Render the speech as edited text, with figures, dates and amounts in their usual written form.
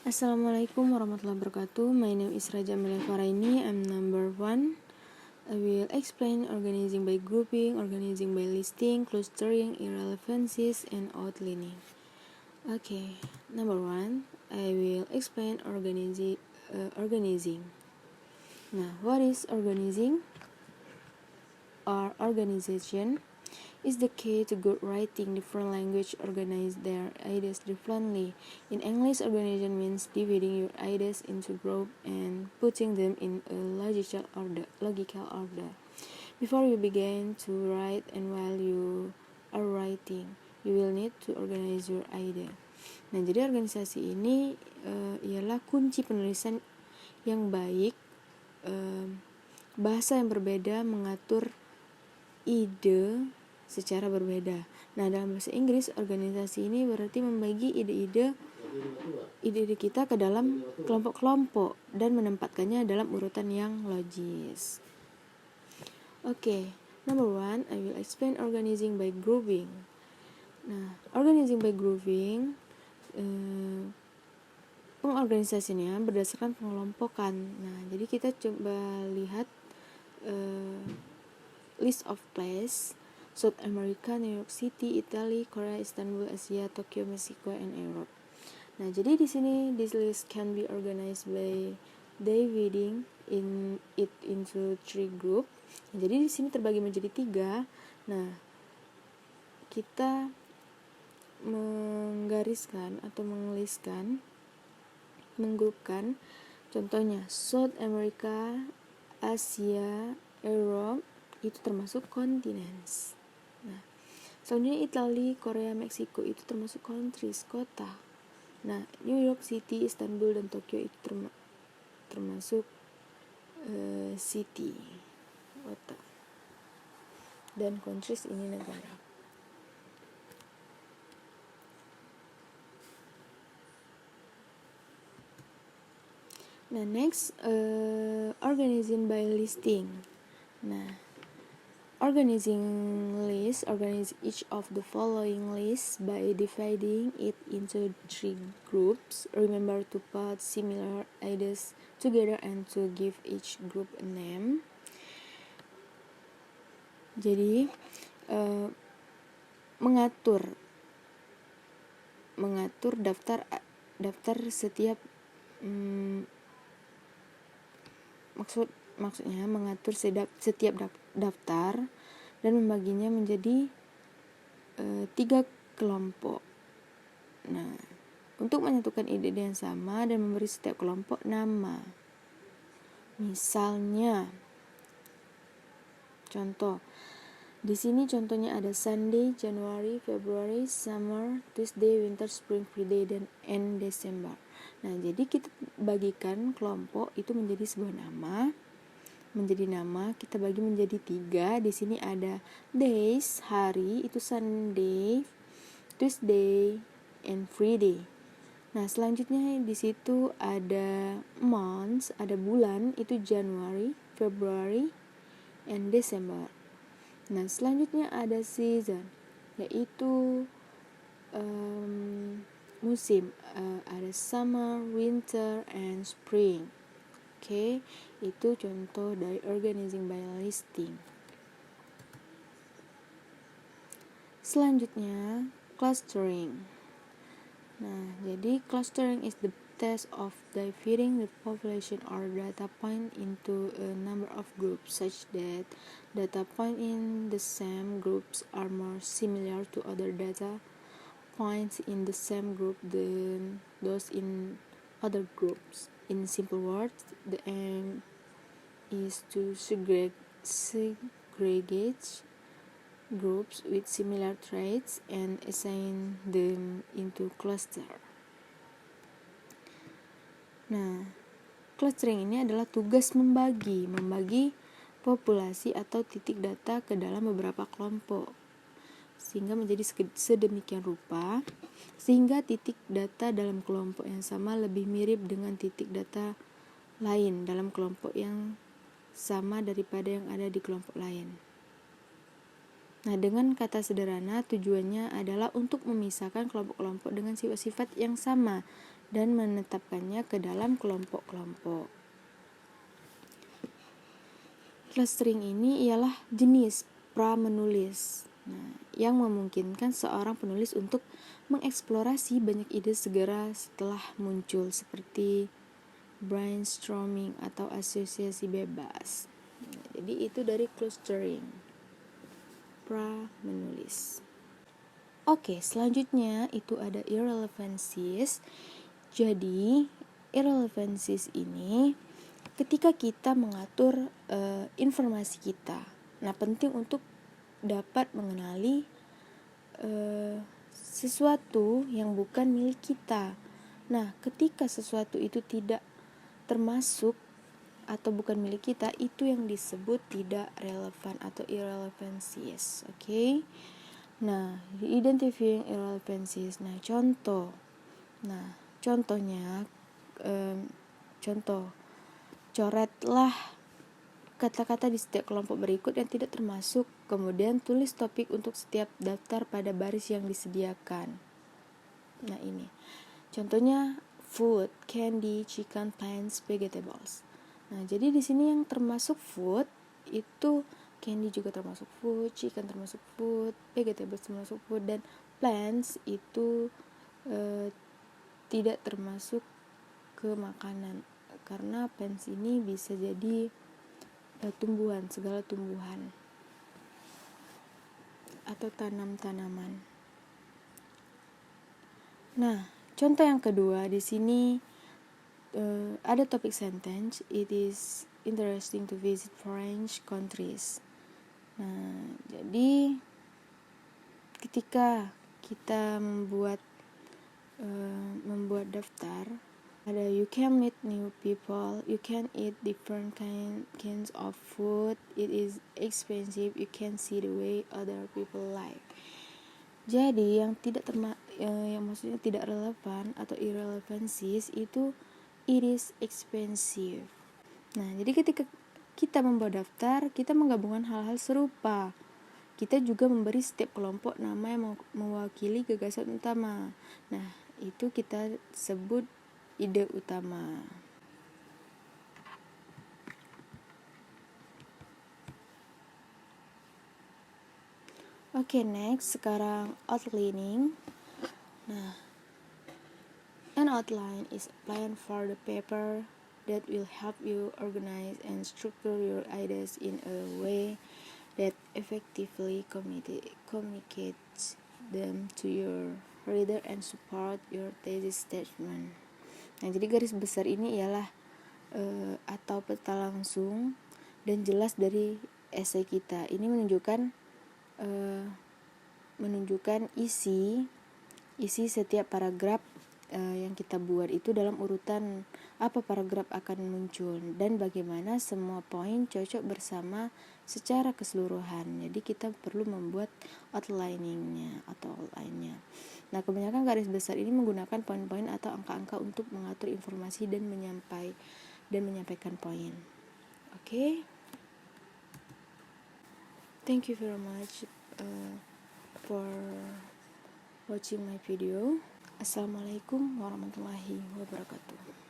Assalamualaikum warahmatullahi wabarakatuh. My name is Raja Melefaraini. I'm number 1. I will explain organizing by grouping, organizing by listing, clustering, irrelevancies, and outlining. Okay, number 1. I will explain organizing. Nah, what is organizing or organization? Is the key to good writing. Different language organize their ideas differently. In English, organization means dividing your ideas into groups and putting them in a logical order. Before you begin to write and while you are writing, you will need to organize your idea. Nah, jadi organisasi ini ialah kunci penulisan yang baik, bahasa yang berbeda mengatur ide secara berbeda. Nah, dalam bahasa Inggris, organisasi ini berarti membagi ide-ide kita ke dalam kelompok-kelompok dan menempatkannya dalam urutan yang logis. Okay, number 1, I will explain organizing by grouping. Nah, organizing by grouping, pengorganisasinya berdasarkan pengelompokan. Nah, jadi kita coba lihat list of place: South America, New York City, Italy, Korea, Istanbul, Asia, Tokyo, Mexico, and Europe. Nah, jadi di sini this list can be organized by dividing it into 3 group. Nah, jadi di sini terbagi menjadi 3. Nah, kita menggariskan atau menggrupkan. Contohnya South America, Asia, Europe itu termasuk continents. Nah, selanjutnya Italia, Korea, Meksiko itu termasuk countries, kota. Nah, New York City, Istanbul, dan Tokyo itu termasuk city, kota. Dan countries ini negara. Nah, next, organizing by listing. Nah, organize each of the following lists by dividing it into 3 groups. Remember to put similar ideas together and to give each group a name. Jadi mengatur daftar setiap maksudnya mengatur setiap daftar dan membaginya menjadi 3 kelompok. Nah, untuk menyatukan ide yang sama dan memberi setiap kelompok nama. Misalnya, contoh di sini contohnya ada Sunday, January, February, Summer, Tuesday, Winter, Spring, Friday, dan End December. Nah, jadi kita bagikan kelompok itu menjadi sebuah nama. Kita bagi menjadi 3. Di sini ada days, hari, itu Sunday, Tuesday, and Friday. Nah, selanjutnya di situ ada months, ada bulan, itu January, February, and December. Nah, selanjutnya ada season, yaitu musim, ada summer, winter, and spring. Oke, itu contoh dari organizing by listing. Selanjutnya, clustering. Nah, jadi clustering is the test of dividing the population or data point into a number of groups such that data point in the same groups are more similar to other data points in the same group than those in other groups. In simple words, the aim is to segregate groups with similar traits and assign them into cluster. Nah, clustering ini adalah tugas membagi populasi atau titik data ke dalam beberapa kelompok sehingga menjadi sedemikian rupa sehingga titik data dalam kelompok yang sama lebih mirip dengan titik data lain dalam kelompok yang sama daripada yang ada di kelompok lain. Nah, dengan kata sederhana tujuannya adalah untuk memisahkan kelompok-kelompok dengan sifat-sifat yang sama dan menetapkannya ke dalam kelompok-kelompok. Clustering ini ialah jenis pra-menulis, yang memungkinkan seorang penulis untuk mengeksplorasi banyak ide segera setelah muncul, seperti brainstorming atau asosiasi bebas. Jadi itu dari clustering, pra-menulis. Oke, selanjutnya itu ada irrelevancies. Jadi, irrelevancies ini ketika kita mengatur informasi kita. Nah, penting untuk dapat mengenali sesuatu yang bukan milik kita. Nah, ketika sesuatu itu tidak termasuk atau bukan milik kita, itu yang disebut tidak relevan atau irrelevancies. Oke. Nah, identifying irrelevancies. Nah, contohnya contoh, coretlah kata-kata di setiap kelompok berikut yang tidak termasuk, kemudian tulis topik untuk setiap daftar pada baris yang disediakan. Nah, ini contohnya food, candy, chicken, plants, vegetables. Nah, jadi di sini yang termasuk food itu candy juga termasuk food, chicken termasuk food, vegetables termasuk food, dan plants itu tidak termasuk ke makanan, karena plants ini bisa jadi tumbuhan, segala tumbuhan atau tanam-tanaman. Nah, contoh yang kedua di sini ada topik sentence. It is interesting to visit foreign countries. Nah, jadi ketika kita membuat daftar, ada you can meet new people, you can eat different kinds of food, it is expensive, you can see the way other people live. Jadi yang yang maksudnya tidak relevan atau irrelevancies itu it is expensive. Nah, jadi ketika kita membuat daftar, kita menggabungkan hal-hal serupa. Kita juga memberi setiap kelompok nama yang mewakili gagasan utama. Nah, itu kita sebut ide utama. Oke, next, sekarang outlining. Nah, an outline is a plan for the paper that will help you organize and structure your ideas in a way that effectively communicates them to your reader and support your thesis statement. Nah, jadi garis besar ini ialah atau peta langsung dan jelas dari esai kita. Ini menunjukkan isi setiap paragraf yang kita buat itu dalam urutan apa paragraf akan muncul dan bagaimana semua poin cocok bersama secara keseluruhan. Jadi kita perlu membuat outlining-nya atau outline-nya. Nah, kebanyakan garis besar ini menggunakan poin-poin atau angka-angka untuk mengatur informasi dan menyampaikan poin. Oke. Thank you very much for watching my video. Assalamualaikum warahmatullahi wabarakatuh.